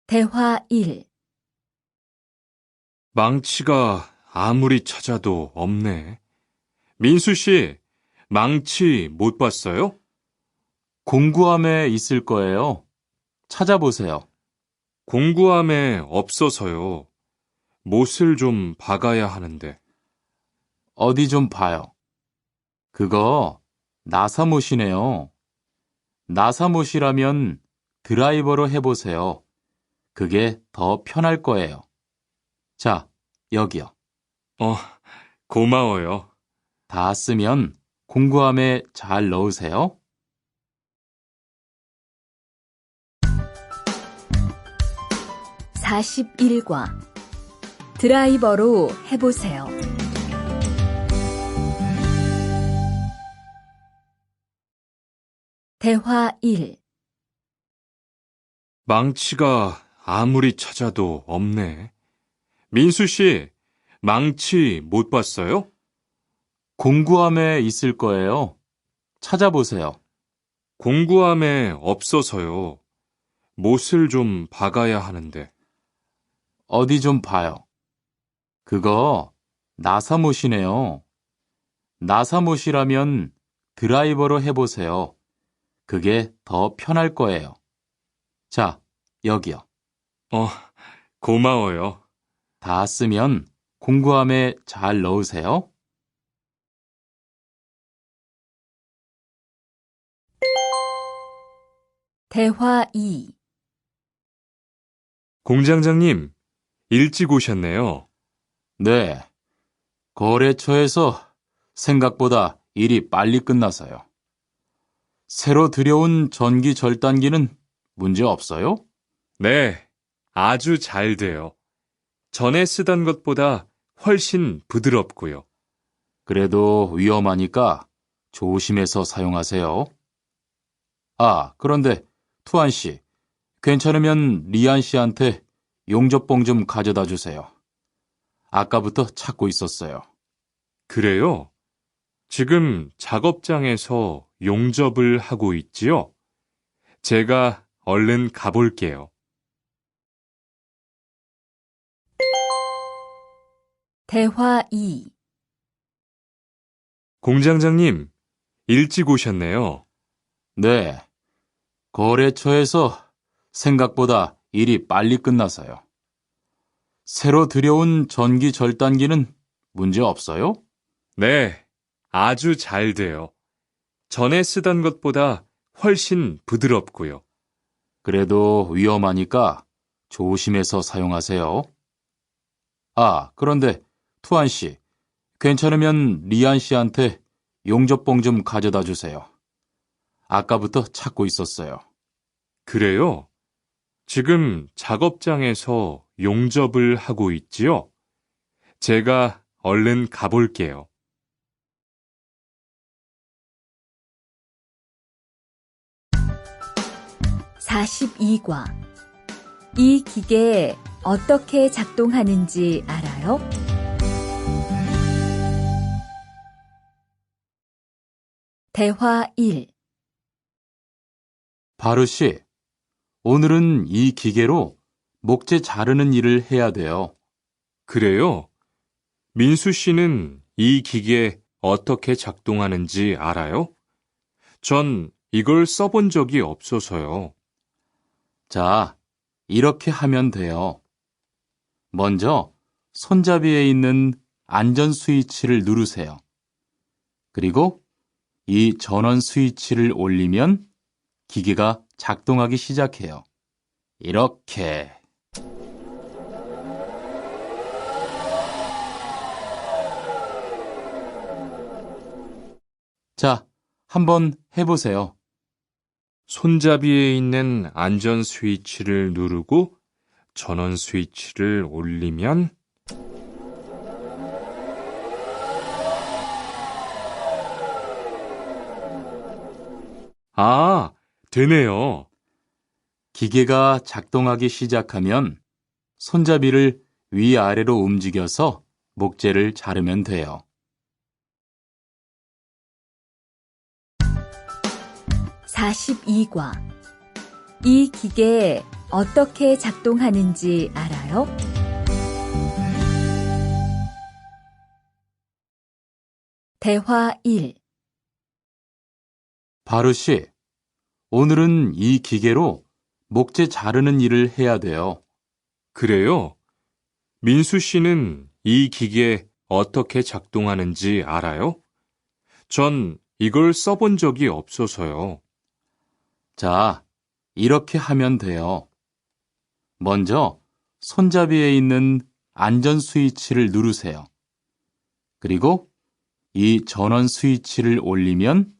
대화 1. 망치가 아무리 찾아도 없네. 민수 씨, 망치 못 봤어요? 공구함에 있을 거예요. 찾아보세요. 공구함에 없어서요. 못을 좀 박아야 하는데. 어디 좀 봐요. 그거 나사못이네요. 나사못이라면 드라이버로 해보세요. 그게 더 편할 거예요. 자, 여기요. 어, 고마워요. 다 쓰면 공구함에 잘 넣으세요. (41과) 드라이버로 해보세요. 대화 1. 망치가 아무리 찾아도 없네. 민수 씨, 망치 못 봤어요? 공구함에 있을 거예요. 찾아보세요. 공구함에 없어서요. 못을 좀 박아야 하는데. 어디 좀 봐요. 그거 나사못이네요. 나사못이라면 드라이버로 해보세요. 그게 더 편할 거예요. 자, 여기요. 어, 고마워요. 다 쓰면 공구함에 잘 넣으세요. 대화 2. 공장장님, 일찍 오셨네요. 네. 거래처에서 생각보다 일이 빨리 끝나서요. 새로 들여온 전기 절단기는 문제 없어요? 네, 아주 잘 돼요. 전에 쓰던 것보다 훨씬 부드럽고요. 그래도 위험하니까 조심해서 사용하세요. 아, 그런데 투안 씨, 괜찮으면 리안 씨한테 용접봉 좀 가져다 주세요. 아까부터 찾고 있었어요. 그래요? 지금 작업장에서 용접을 하고 있지요? 제가 얼른 가볼게요. 대화 2. 공장장님, 일찍 오셨네요. 네. 거래처에서 생각보다 일이 빨리 끝나서요. 새로 들여온 전기 절단기는 문제 없어요? 네, 아주 잘 돼요. 전에 쓰던 것보다 훨씬 부드럽고요. 그래도 위험하니까 조심해서 사용하세요. 아, 그런데 투안 씨, 괜찮으면 리안 씨한테 용접봉 좀 가져다 주세요. 아까부터 찾고 있었어요. 그래요? 지금 작업장에서 용접을 하고 있지요? 제가 얼른 가볼게요. (42과) 이 기계 어떻게 작동하는지 알아요? 대화 1. 바루 씨, 오늘은 이 기계로 목재 자르는 일을 해야 돼요. 그래요? 민수 씨는 이 기계 어떻게 작동하는지 알아요? 전 이걸 써본 적이 없어서요. 자, 이렇게 하면 돼요. 먼저 손잡이에 있는 안전 스위치를 누르세요. 그리고 이 전원 스위치를 올리면 기계가 작동하기 시작해요. 이렇게. 자, 한번 해보세요. 손잡이에 있는 안전 스위치를 누르고 전원 스위치를 올리면 아, 되네요. 기계가 작동하기 시작하면 손잡이를 위아래로 움직여서 목재를 자르면 돼요. (42과) 이 기계 어떻게 작동하는지 알아요? 대화 1. 바르 씨, 오늘은 이 기계로 목재 자르는 일을 해야 돼요. 그래요? 민수 씨는 이 기계 어떻게 작동하는지 알아요? 전 이걸 써본 적이 없어서요. 자, 이렇게 하면 돼요. 먼저 손잡이에 있는 안전 스위치를 누르세요. 그리고 이 전원 스위치를 올리면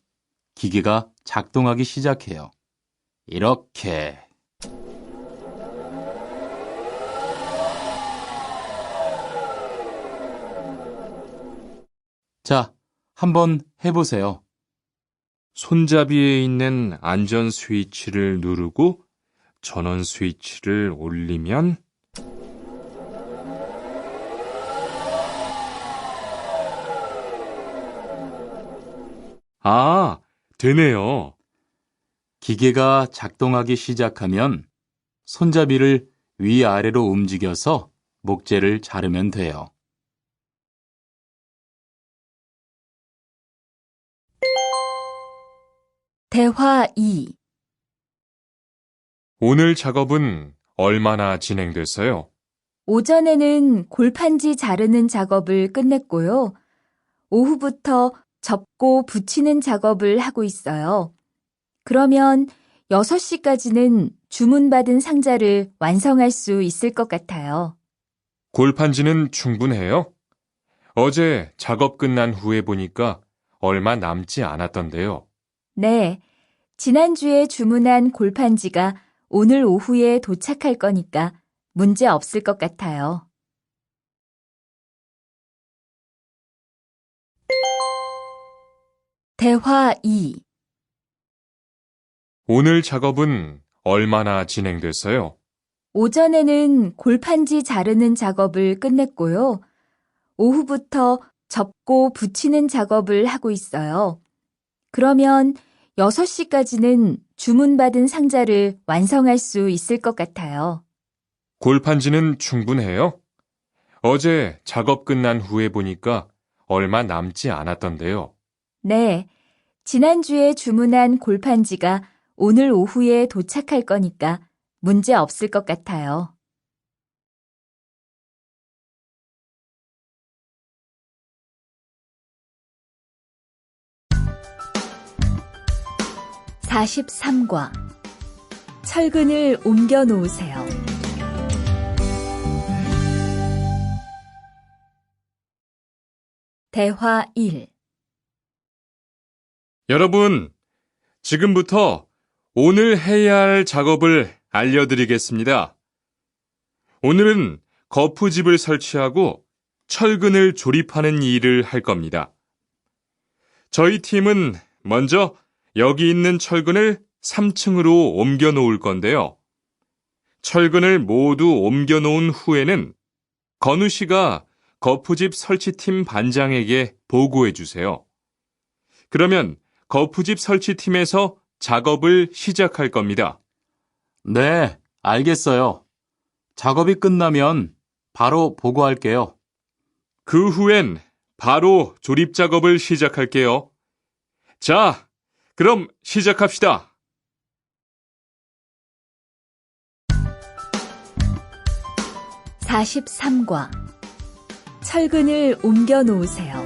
기계가 작동하기 시작해요. 이렇게. 자, 한번 해보세요. 손잡이에 있는 안전 스위치를 누르고 전원 스위치를 올리면 아, 되네요. 기계가 작동하기 시작하면 손잡이를 위아래로 움직여서 목재를 자르면 돼요. 대화 2. 오늘 작업은 얼마나 진행됐어요? 오전에는 골판지 자르는 작업을 끝냈고요. 오후부터 접고 붙이는 작업을 하고 있어요. 그러면 6시까지는 주문받은 상자를 완성할 수 있을 것 같아요. 골판지는 충분해요? 어제 작업 끝난 후에 보니까 얼마 남지 않았던데요. 네, 지난주에 주문한 골판지가 오늘 오후에 도착할 거니까 문제 없을 것 같아요. 대화 2. 오늘 작업은 얼마나 진행됐어요? 오전에는 골판지 자르는 작업을 끝냈고요. 오후부터 접고 붙이는 작업을 하고 있어요. 그러면 6시까지는 주문받은 상자를 완성할 수 있을 것 같아요. 골판지는 충분해요? 어제 작업 끝난 후에 보니까 얼마 남지 않았던데요. 네, 지난주에 주문한 골판지가 오늘 오후에 도착할 거니까 문제 없을 것 같아요. (43과) 철근을 옮겨 놓으세요. 대화 1. 여러분, 지금부터 오늘 해야 할 작업을 알려드리겠습니다. 오늘은 거푸집을 설치하고 철근을 조립하는 일을 할 겁니다. 저희 팀은 먼저 여기 있는 철근을 3층으로 옮겨 놓을 건데요. 철근을 모두 옮겨 놓은 후에는 건우 씨가 거푸집 설치팀 반장에게 보고해 주세요. 그러면 거푸집 설치팀에서 작업을 시작할 겁니다. 네, 알겠어요. 작업이 끝나면 바로 보고할게요. 그 후엔 바로 조립 작업을 시작할게요. 자, 그럼 시작합시다. (43과) 철근을 옮겨 놓으세요.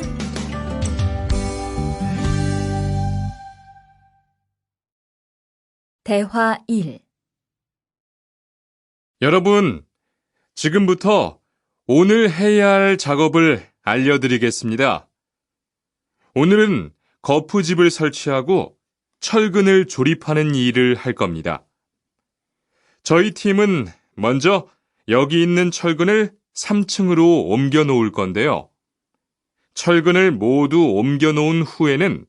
대화 1. 여러분, 지금부터 오늘 해야 할 작업을 알려드리겠습니다. 오늘은 거푸집을 설치하고 철근을 조립하는 일을 할 겁니다. 저희 팀은 먼저 여기 있는 철근을 3층으로 옮겨 놓을 건데요. 철근을 모두 옮겨 놓은 후에는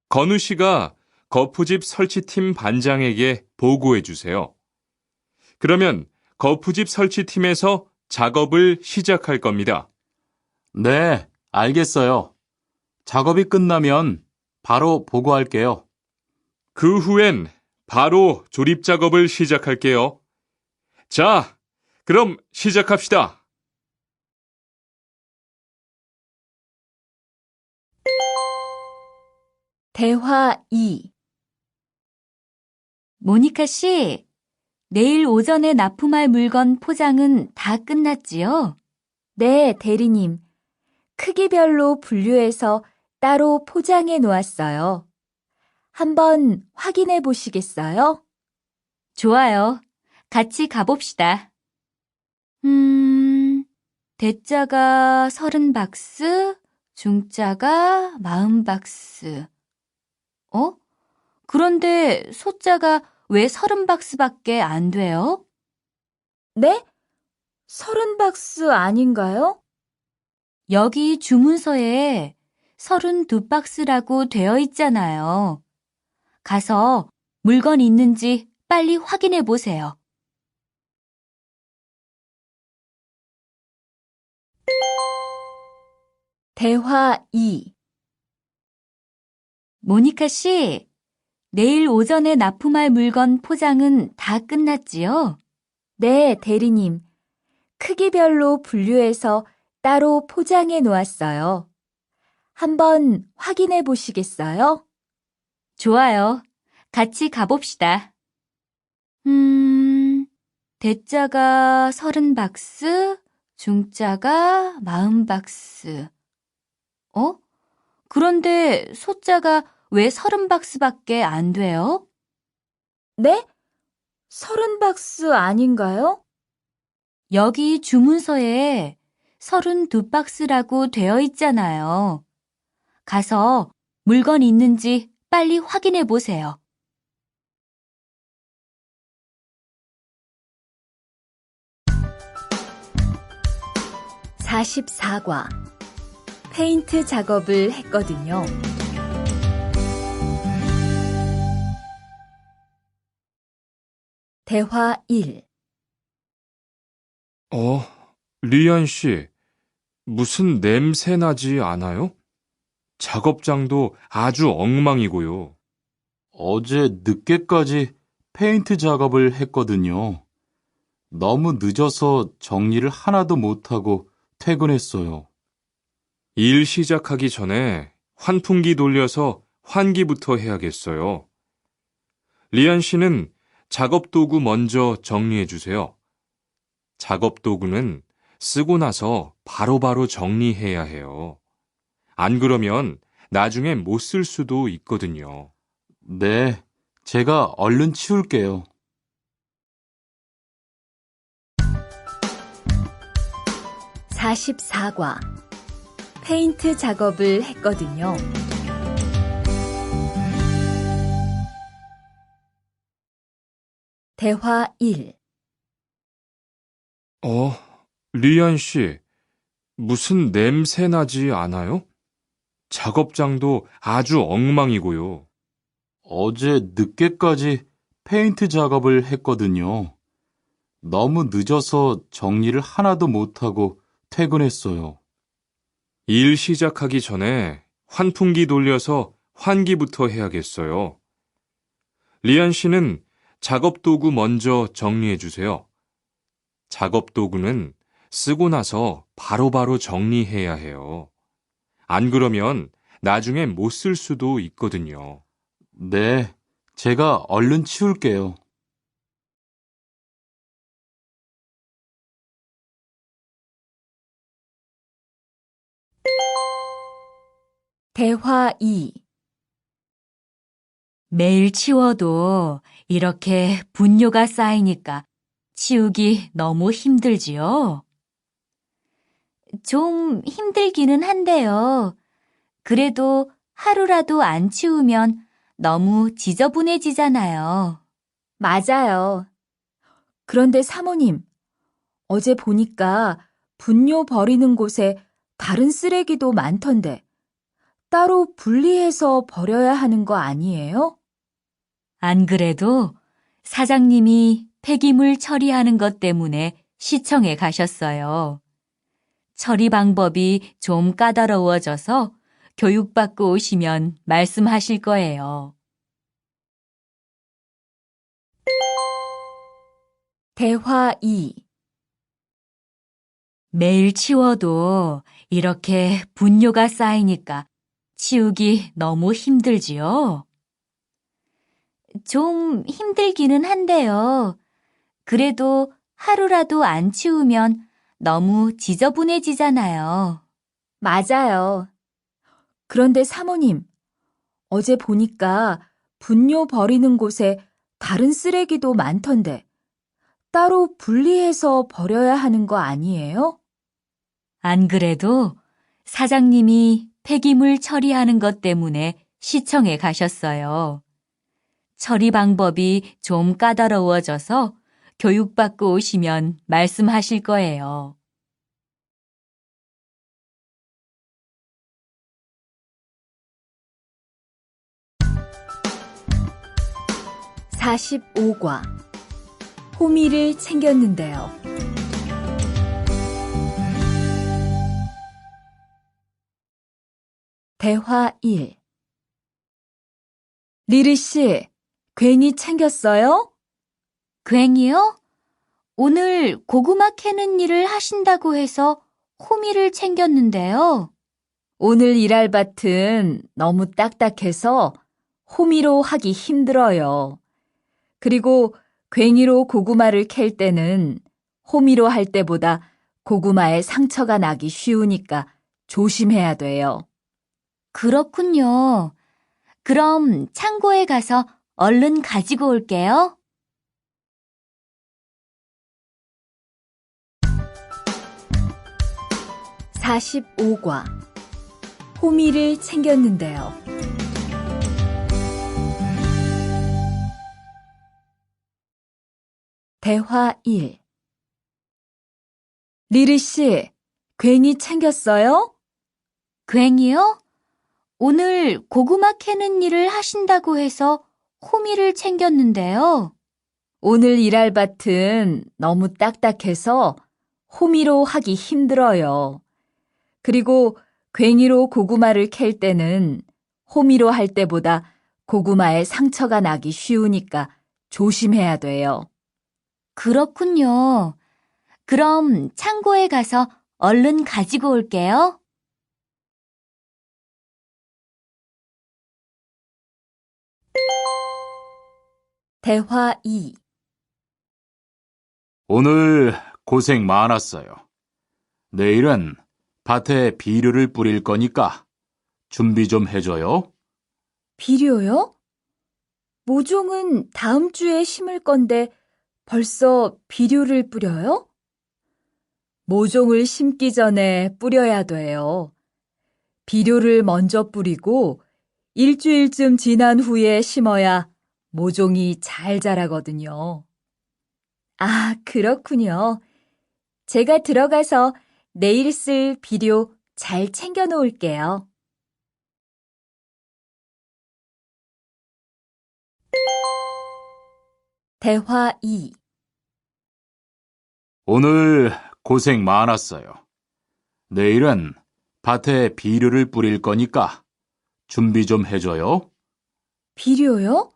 건우 씨가 거푸집 설치팀 반장에게 보고해 주세요. 그러면 거푸집 설치팀에서 작업을 시작할 겁니다. 네, 알겠어요. 작업이 끝나면 바로 보고할게요. 그 후엔 바로 조립 작업을 시작할게요. 자, 그럼 시작합시다. 대화 2. 모니카 씨, 내일 오전에 납품할 물건 포장은 다 끝났지요? 네, 대리님. 크기별로 분류해서 따로 포장해 놓았어요. 한번 확인해 보시겠어요? 좋아요. 같이 가봅시다. 대자가 30박스, 중자가 40박스. 그런데 소자가 왜 30박스밖에 안 돼요? 네? 30박스 아닌가요? 여기 주문서에 32박스라고 되어 있잖아요. 가서 물건 있는지 빨리 확인해 보세요. 대화 2. 모니카 씨, 내일 오전에 납품할 물건 포장은 다 끝났지요? 네, 대리님. 크기별로 분류해서 따로 포장해 놓았어요. 한번 확인해 보시겠어요? 좋아요. 같이 가봅시다. 대자가 30박스, 중자가 40박스. 그런데 소자가 왜 30박스밖에 안 돼요? 네? 30박스 아닌가요? 여기 주문서에 32박스라고 되어 있잖아요. 가서 물건 있는지 빨리 확인해 보세요. (44과) 페인트 작업을 했거든요. 대화 1. 리안 씨, 무슨 냄새 나지 않아요? 작업장도 아주 엉망이고요. 어제 늦게까지 페인트 작업을 했거든요. 너무 늦어서 정리를 하나도 못하고 퇴근했어요. 일 시작하기 전에 환풍기 돌려서 환기부터 해야겠어요. 리안 씨는 작업 도구 먼저 정리해 주세요. 작업 도구는 쓰고 나서 바로바로 정리해야 해요. 안 그러면 나중에 못 쓸 수도 있거든요. 네, 제가 얼른 치울게요. (44과) 페인트 작업을 했거든요. 대화 1. 리안 씨, 무슨 냄새 나지 않아요? 작업장도 아주 엉망이고요. 어제 늦게까지 페인트 작업을 했거든요. 너무 늦어서 정리를 하나도 못하고 퇴근했어요. 일 시작하기 전에 환풍기 돌려서 환기부터 해야겠어요. 리안 씨는 작업 도구 먼저 정리해 주세요. 작업 도구는 쓰고 나서 바로바로 정리해야 해요. 안 그러면 나중에 못 쓸 수도 있거든요. 네, 제가 얼른 치울게요. 대화 2. 매일 치워도 이렇게 분뇨가 쌓이니까 치우기 너무 힘들지요? 좀 힘들기는 한데요. 그래도 하루라도 안 치우면 너무 지저분해지잖아요. 맞아요. 그런데 사모님, 어제 보니까 분뇨 버리는 곳에 다른 쓰레기도 많던데 따로 분리해서 버려야 하는 거 아니에요? 안 그래도 사장님이 폐기물 처리하는 것 때문에 시청에 가셨어요. 처리 방법이 좀 까다로워져서 교육받고 오시면 말씀하실 거예요. 대화 2. 매일 치워도 이렇게 분뇨가 쌓이니까 치우기 너무 힘들지요? 좀 힘들기는 한데요. 그래도 하루라도 안 치우면 너무 지저분해지잖아요. 맞아요. 그런데 사모님, 어제 보니까 분뇨 버리는 곳에 다른 쓰레기도 많던데 따로 분리해서 버려야 하는 거 아니에요? 안 그래도 사장님이 폐기물 처리하는 것 때문에 시청에 가셨어요. 처리 방법이 좀 까다로워져서 교육받고 오시면 말씀하실 거예요. (45과) 호미를 챙겼는데요. 대화 1. 리리 씨, 괜히 챙겼어요? 괜히요? 오늘 고구마 캐는 일을 하신다고 해서 호미를 챙겼는데요. 오늘 일할 밭은 너무 딱딱해서 호미로 하기 힘들어요. 그리고 괭이로 고구마를 캘 때는 호미로 할 때보다 고구마에 상처가 나기 쉬우니까 조심해야 돼요. 그렇군요. 그럼 창고에 가서 얼른 가지고 올게요. (45과) 호미를 챙겼는데요. 대화 1. 리리 씨, 괜히 챙겼어요? 괜히요? 오늘 고구마 캐는 일을 하신다고 해서 호미를 챙겼는데요. 오늘 일할 밭은 너무 딱딱해서 호미로 하기 힘들어요. 그리고 괭이로 고구마를 캘 때는 호미로 할 때보다 고구마에 상처가 나기 쉬우니까 조심해야 돼요. 그렇군요. 그럼 창고에 가서 얼른 가지고 올게요. 대화 2. 오늘 고생 많았어요. 내일은 밭에 비료를 뿌릴 거니까 준비 좀 해줘요. 비료요? 모종은 다음 주에 심을 건데 벌써 비료를 뿌려요? 모종을 심기 전에 뿌려야 돼요. 비료를 먼저 뿌리고 일주일쯤 지난 후에 심어야 모종이 잘 자라거든요. 아, 그렇군요. 제가 들어가서 내일 쓸 비료 잘 챙겨 놓을게요. 대화 2. 오늘 고생 많았어요. 내일은 밭에 비료를 뿌릴 거니까 준비 좀 해줘요. 비료요?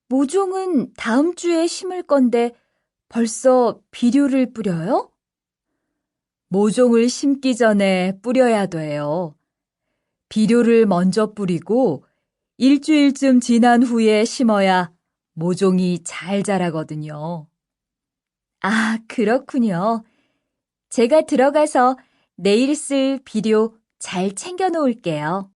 모종은 다음 주에 심을 건데 벌써 비료를 뿌려요? 모종을 심기 전에 뿌려야 돼요. 비료를 먼저 뿌리고 일주일쯤 지난 후에 심어야 모종이 잘 자라거든요. 아, 그렇군요. 제가 들어가서 내일 쓸 비료 잘 챙겨 놓을게요.